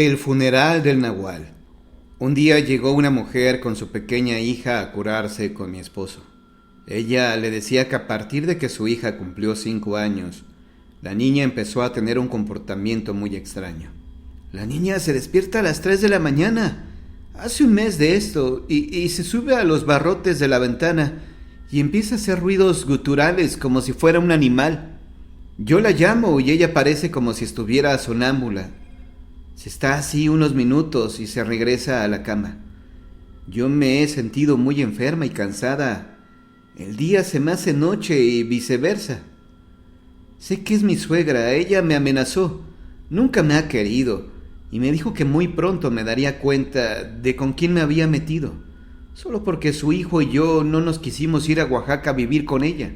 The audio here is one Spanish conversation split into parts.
El funeral del Nahual. Un día llegó una mujer con su pequeña hija a curarse con mi esposo. Ella le decía que a partir de que su hija cumplió 5 años, la niña empezó a tener un comportamiento muy extraño. La niña se despierta a las 3 de la mañana. Hace un mes de esto y se sube a los barrotes de la ventana y empieza a hacer ruidos guturales como si fuera un animal. Yo la llamo y ella parece como si estuviera sonámbula. Se está así unos minutos y se regresa a la cama. Yo me he sentido muy enferma y cansada. El día se me hace noche y viceversa. Sé que es mi suegra, ella me amenazó. Nunca me ha querido y me dijo que muy pronto me daría cuenta de con quién me había metido, solo porque su hijo y yo no nos quisimos ir a Oaxaca a vivir con ella.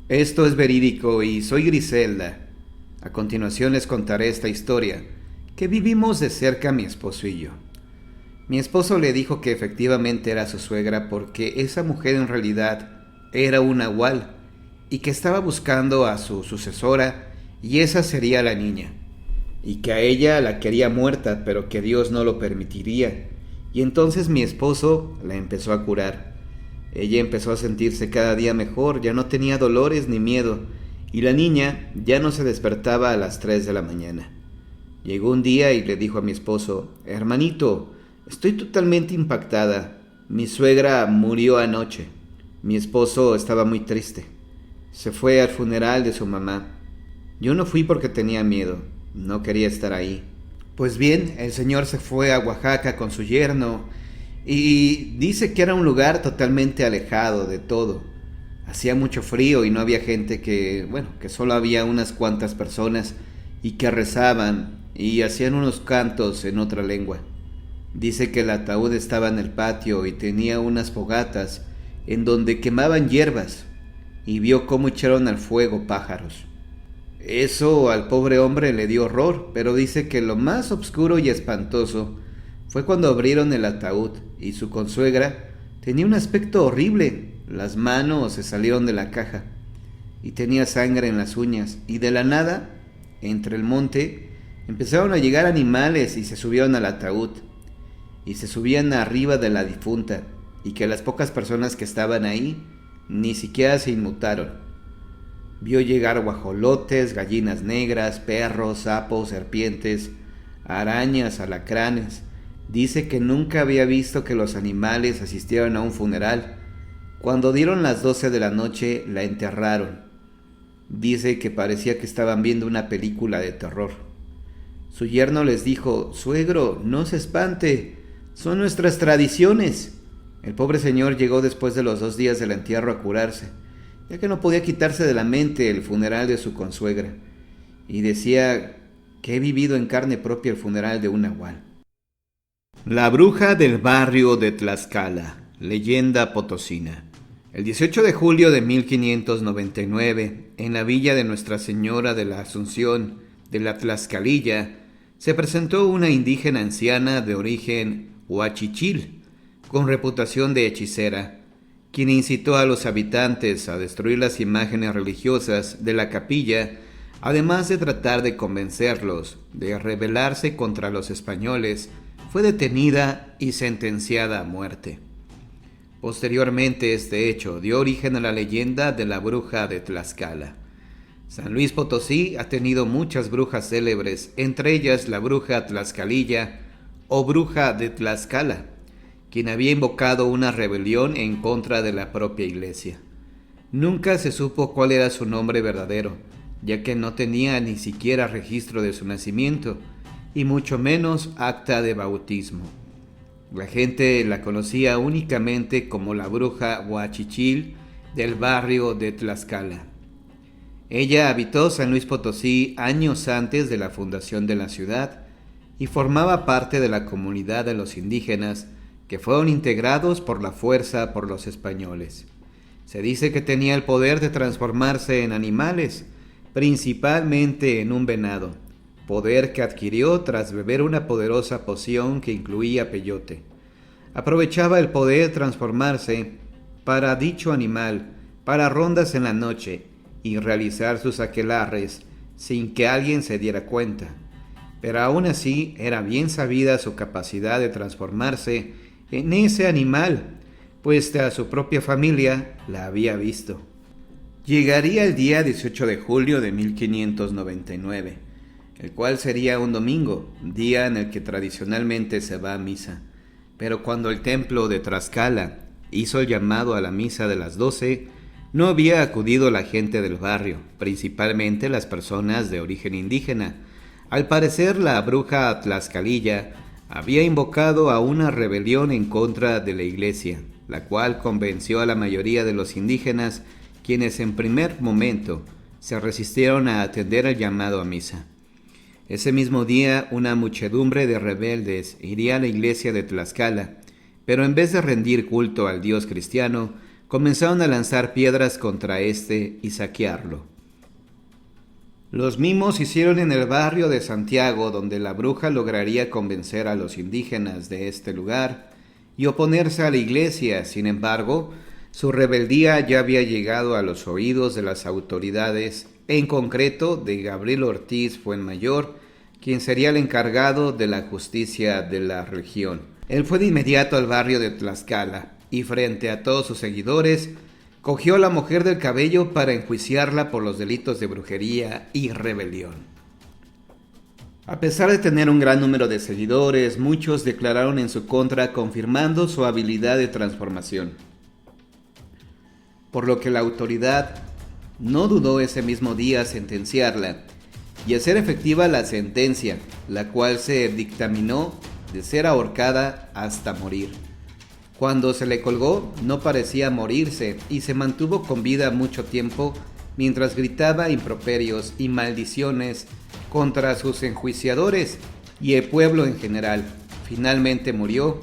Esto es verídico y soy Griselda. A continuación les contaré esta historia que vivimos de cerca mi esposo y yo. Mi esposo le dijo que efectivamente era su suegra porque esa mujer en realidad era un nahual y que estaba buscando a su sucesora y esa sería la niña, y que a ella la quería muerta pero que Dios no lo permitiría. Y entonces mi esposo la empezó a curar. Ella empezó a sentirse cada día mejor, ya no tenía dolores ni miedo, y la niña ya no se despertaba a las 3 de la mañana. Llegó un día y le dijo a mi esposo: hermanito, estoy totalmente impactada. Mi suegra murió anoche. Mi esposo estaba muy triste. Se fue al funeral de su mamá. Yo no fui porque tenía miedo. No quería estar ahí. Pues bien, el señor se fue a Oaxaca con su yerno y dice que era un lugar totalmente alejado de todo. Hacía mucho frío y no había gente que solo había unas cuantas personas y que rezaban y hacían unos cantos en otra lengua. Dice que el ataúd estaba en el patio y tenía unas fogatas en donde quemaban hierbas y vio cómo echaron al fuego pájaros. Eso al pobre hombre le dio horror, pero dice que lo más oscuro y espantoso fue cuando abrieron el ataúd y su consuegra tenía un aspecto horrible. Las manos se salieron de la caja y tenía sangre en las uñas, y de la nada, entre el monte, empezaron a llegar animales y se subieron al ataúd y se subían arriba de la difunta, y que las pocas personas que estaban ahí ni siquiera se inmutaron. Vio llegar guajolotes, gallinas negras, perros, sapos, serpientes, arañas, alacranes. Dice que nunca había visto que los animales asistieran a un funeral. Cuando dieron las 12 de la noche, la enterraron. Dice que parecía que estaban viendo una película de terror. Su yerno les dijo: suegro, no se espante, son nuestras tradiciones. El pobre señor llegó después de los 2 días del entierro a curarse, ya que no podía quitarse de la mente el funeral de su consuegra, y decía que he vivido en carne propia el funeral de un nahual. La bruja del barrio de Tlaxcala, leyenda potosina. El 18 de julio de 1599, en la villa de Nuestra Señora de la Asunción de la Tlaxcalilla, se presentó una indígena anciana de origen huachichil, con reputación de hechicera, quien incitó a los habitantes a destruir las imágenes religiosas de la capilla, además de tratar de convencerlos de rebelarse contra los españoles. Fue detenida y sentenciada a muerte. Posteriormente, este hecho dio origen a la leyenda de la bruja de Tlaxcala. San Luis Potosí ha tenido muchas brujas célebres, entre ellas la bruja tlaxcalilla o bruja de Tlaxcala, quien había invocado una rebelión en contra de la propia iglesia. Nunca se supo cuál era su nombre verdadero, ya que no tenía ni siquiera registro de su nacimiento, y mucho menos acta de bautismo. La gente la conocía únicamente como la bruja huachichil del barrio de Tlaxcala. Ella habitó San Luis Potosí años antes de la fundación de la ciudad y formaba parte de la comunidad de los indígenas que fueron integrados por la fuerza por los españoles. Se dice que tenía el poder de transformarse en animales, principalmente en un venado, poder que adquirió tras beber una poderosa poción que incluía peyote. Aprovechaba el poder transformarse para dicho animal, para rondas en la noche y realizar sus aquelarres sin que alguien se diera cuenta. pero aún así era bien sabida su capacidad de transformarse en ese animal, pues a su propia familia la había visto. Llegaría el día 18 de julio de 1599, el cual sería un domingo, día en el que tradicionalmente se va a misa. Pero cuando el templo de Tlaxcala hizo el llamado a la misa de las 12, no había acudido la gente del barrio, principalmente las personas de origen indígena. Al parecer, la bruja tlaxcalilla había invocado a una rebelión en contra de la iglesia, la cual convenció a la mayoría de los indígenas, quienes en primer momento se resistieron a atender el llamado a misa. Ese mismo día, una muchedumbre de rebeldes iría a la iglesia de Tlaxcala, pero en vez de rendir culto al dios cristiano, comenzaron a lanzar piedras contra éste y saquearlo. Los mismos hicieron en el barrio de Santiago, donde la bruja lograría convencer a los indígenas de este lugar y oponerse a la iglesia. Sin embargo, su rebeldía ya había llegado a los oídos de las autoridades, en concreto de Gabriel Ortiz Fuenmayor, quien sería el encargado de la justicia de la región. Él fue de inmediato al barrio de Tlaxcala y frente a todos sus seguidores, cogió a la mujer del cabello para enjuiciarla por los delitos de brujería y rebelión. A pesar de tener un gran número de seguidores, muchos declararon en su contra confirmando su habilidad de transformación, por lo que la autoridad no dudó ese mismo día sentenciarla y hacer efectiva la sentencia, la cual se dictaminó de ser ahorcada hasta morir. Cuando se le colgó, no parecía morirse y se mantuvo con vida mucho tiempo mientras gritaba improperios y maldiciones contra sus enjuiciadores y el pueblo en general. Finalmente murió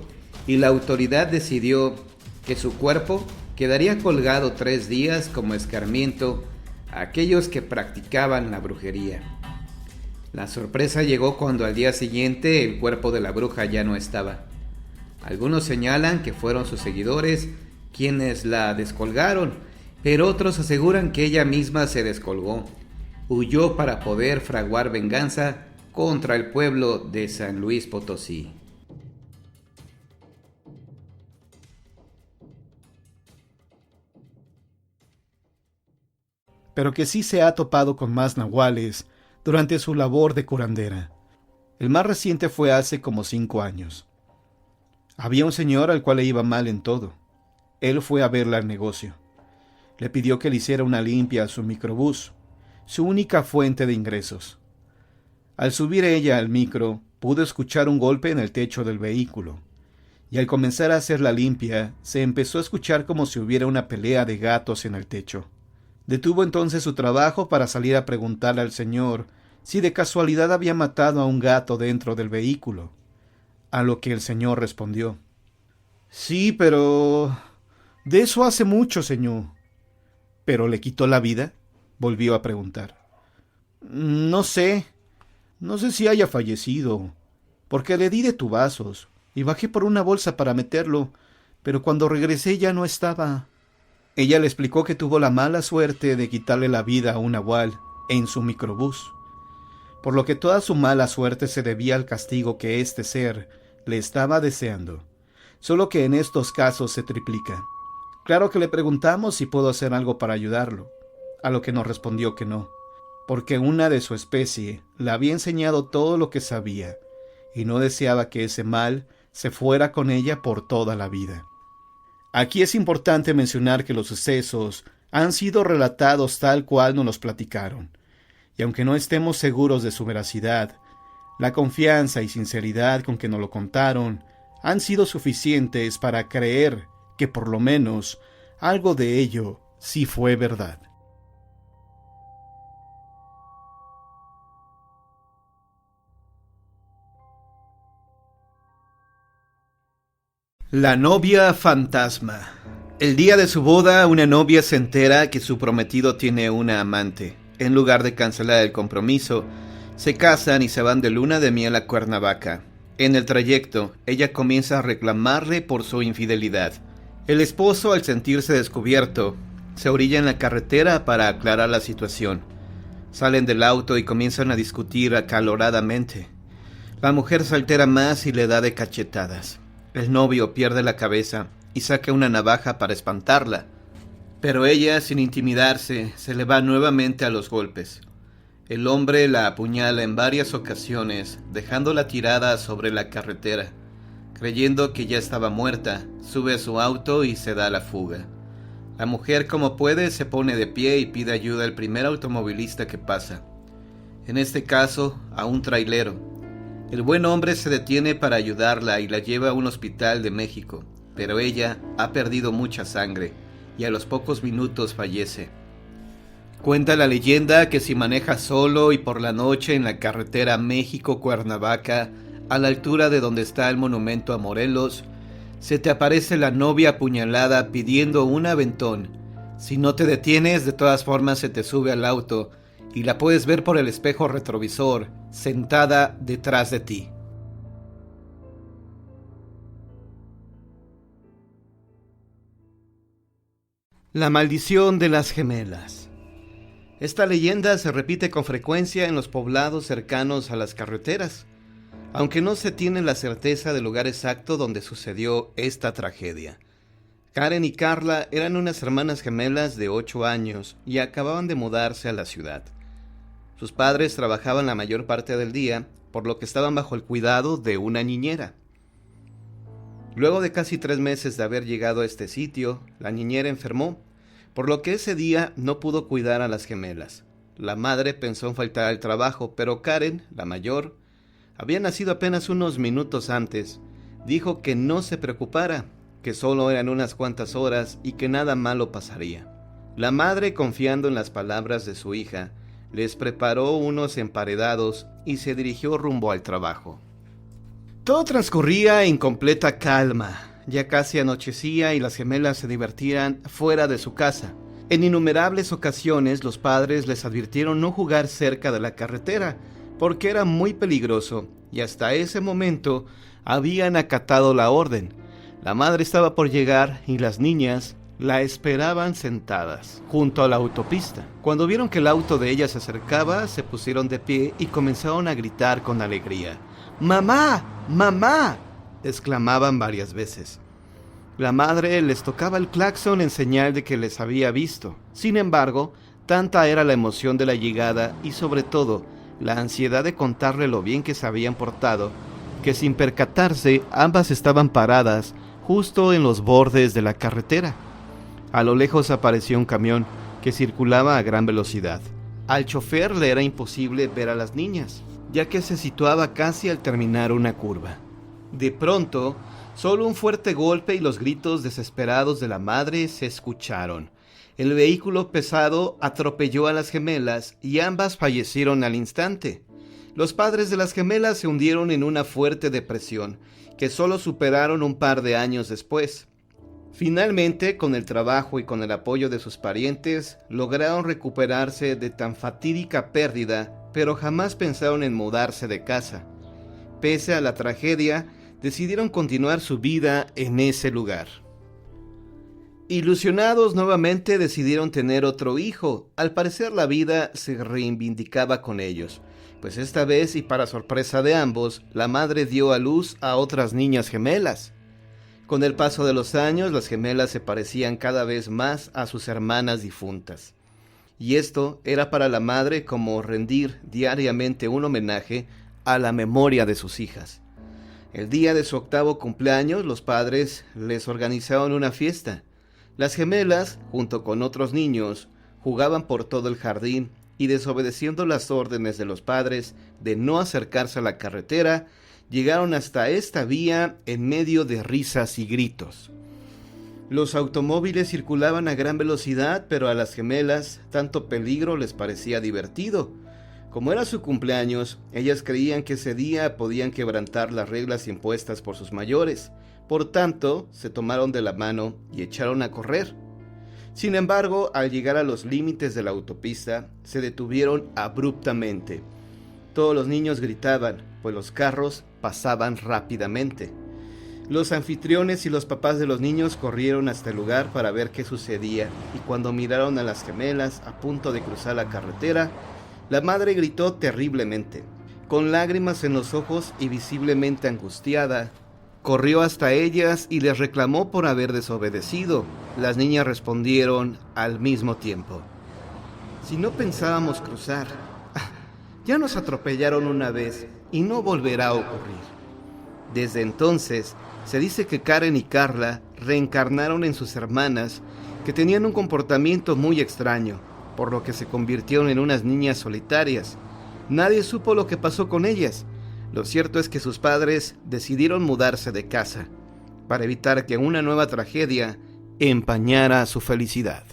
y la autoridad decidió que su cuerpo quedaría colgado 3 días como escarmiento a aquellos que practicaban la brujería. La sorpresa llegó cuando al día siguiente el cuerpo de la bruja ya no estaba. Algunos señalan que fueron sus seguidores quienes la descolgaron, pero otros aseguran que ella misma se descolgó. Huyó para poder fraguar venganza contra el pueblo de San Luis Potosí. Pero que sí se ha topado con más nahuales durante su labor de curandera. El más reciente fue hace como 5 años. Había un señor al cual le iba mal en todo. Él fue a verla al negocio. Le pidió que le hiciera una limpia a su microbús, su única fuente de ingresos. Al subir ella al micro, pudo escuchar un golpe en el techo del vehículo, y al comenzar a hacer la limpia, se empezó a escuchar como si hubiera una pelea de gatos en el techo. Detuvo entonces su trabajo para salir a preguntarle al señor si de casualidad había matado a un gato dentro del vehículo, a lo que el señor respondió: «Sí, pero... de eso hace mucho, señor». «¿Pero le quitó la vida?», volvió a preguntar. No sé si haya fallecido, porque le di de tubazos y bajé por una bolsa para meterlo, pero cuando regresé ya no estaba». Ella le explicó que tuvo la mala suerte de quitarle la vida a un nahual en su microbús, por lo que toda su mala suerte se debía al castigo que este ser le estaba deseando, solo que en estos casos se triplica. Claro que le preguntamos si puedo hacer algo para ayudarlo, a lo que nos respondió que no, porque una de su especie le había enseñado todo lo que sabía, y no deseaba que ese mal se fuera con ella por toda la vida. Aquí es importante mencionar que los sucesos han sido relatados tal cual nos los platicaron, y aunque no estemos seguros de su veracidad, la confianza y sinceridad con que nos lo contaron han sido suficientes para creer que por lo menos algo de ello sí fue verdad. La novia fantasma. El día de su boda, una novia se entera que su prometido tiene una amante. En lugar de cancelar el compromiso, se casan y se van de luna de miel a Cuernavaca. En el trayecto, ella comienza a reclamarle por su infidelidad. El esposo, al sentirse descubierto, se orilla en la carretera para aclarar la situación. Salen del auto y comienzan a discutir acaloradamente. La mujer se altera más y le da de cachetadas. El novio pierde la cabeza y saca una navaja para espantarla, pero ella, sin intimidarse, se le va nuevamente a los golpes. El hombre la apuñala en varias ocasiones, dejándola tirada sobre la carretera. Creyendo que ya estaba muerta, sube a su auto y se da a la fuga. La mujer, como puede, se pone de pie y pide ayuda al primer automovilista que pasa. En este caso, a un trailero. El buen hombre se detiene para ayudarla y la lleva a un hospital de México, pero ella ha perdido mucha sangre y a los pocos minutos fallece. Cuenta la leyenda que si manejas solo y por la noche en la carretera México-Cuernavaca, a la altura de donde está el monumento a Morelos, se te aparece la novia apuñalada pidiendo un aventón. Si no te detienes, de todas formas se te sube al auto y la puedes ver por el espejo retrovisor, sentada detrás de ti. La maldición de las gemelas. Esta leyenda se repite con frecuencia en los poblados cercanos a las carreteras, aunque no se tiene la certeza del lugar exacto donde sucedió esta tragedia. Karen y Carla eran unas hermanas gemelas de 8 años y acababan de mudarse a la ciudad. Sus padres trabajaban la mayor parte del día, por lo que estaban bajo el cuidado de una niñera. Luego de casi 3 meses de haber llegado a este sitio, la niñera enfermó, por lo que ese día no pudo cuidar a las gemelas. La madre pensó en faltar al trabajo, pero Karen, la mayor, había nacido apenas unos minutos antes. Dijo que no se preocupara, que solo eran unas cuantas horas y que nada malo pasaría. La madre, confiando en las palabras de su hija, les preparó unos emparedados y se dirigió rumbo al trabajo. Todo transcurría en completa calma. Ya casi anochecía y las gemelas se divertían fuera de su casa. En innumerables ocasiones los padres les advirtieron no jugar cerca de la carretera, porque era muy peligroso, y hasta ese momento habían acatado la orden. La madre estaba por llegar y las niñas la esperaban sentadas, junto a la autopista. Cuando vieron que el auto de ella se acercaba, se pusieron de pie y comenzaron a gritar con alegría. ¡Mamá! ¡Mamá!, exclamaban varias veces. La madre les tocaba el claxon en señal de que les había visto. Sin embargo, tanta era la emoción de la llegada y sobre todo la ansiedad de contarle lo bien que se habían portado, que sin percatarse ambas estaban paradas justo en los bordes de la carretera. A lo lejos apareció un camión que circulaba a gran velocidad. Al chofer le era imposible ver a las niñas, ya que se situaba casi al terminar una curva. De pronto, solo un fuerte golpe y los gritos desesperados de la madre se escucharon. El vehículo pesado atropelló a las gemelas y ambas fallecieron al instante. Los padres de las gemelas se hundieron en una fuerte depresión, que solo superaron un par de años después. Finalmente, con el trabajo y con el apoyo de sus parientes, lograron recuperarse de tan fatídica pérdida, pero jamás pensaron en mudarse de casa. Pese a la tragedia, decidieron continuar su vida en ese lugar. Ilusionados nuevamente decidieron tener otro hijo. Al parecer la vida se reivindicaba con ellos, pues esta vez y para sorpresa de ambos, la madre dio a luz a otras niñas gemelas. Con el paso de los años, las gemelas se parecían cada vez más a sus hermanas difuntas. Y esto era para la madre como rendir diariamente un homenaje a la memoria de sus hijas. El día de su 8º cumpleaños, los padres les organizaron una fiesta. Las gemelas, junto con otros niños, jugaban por todo el jardín y, desobedeciendo las órdenes de los padres de no acercarse a la carretera, llegaron hasta esta vía en medio de risas y gritos. Los automóviles circulaban a gran velocidad, pero a las gemelas tanto peligro les parecía divertido. Como era su cumpleaños, ellas creían que ese día podían quebrantar las reglas impuestas por sus mayores. Por tanto, se tomaron de la mano y echaron a correr. Sin embargo, al llegar a los límites de la autopista, se detuvieron abruptamente. Todos los niños gritaban, pues los carros pasaban rápidamente. Los anfitriones y los papás de los niños corrieron hasta el lugar para ver qué sucedía, y cuando miraron a las gemelas a punto de cruzar la carretera, la madre gritó terriblemente. Con lágrimas en los ojos y visiblemente angustiada, corrió hasta ellas y les reclamó por haber desobedecido. Las niñas respondieron al mismo tiempo: si no pensábamos cruzar, ya nos atropellaron una vez y no volverá a ocurrir. Desde entonces, se dice que Karen y Carla reencarnaron en sus hermanas, que tenían un comportamiento muy extraño, por lo que se convirtieron en unas niñas solitarias. Nadie supo lo que pasó con ellas. Lo cierto es que sus padres decidieron mudarse de casa, para evitar que una nueva tragedia empañara su felicidad.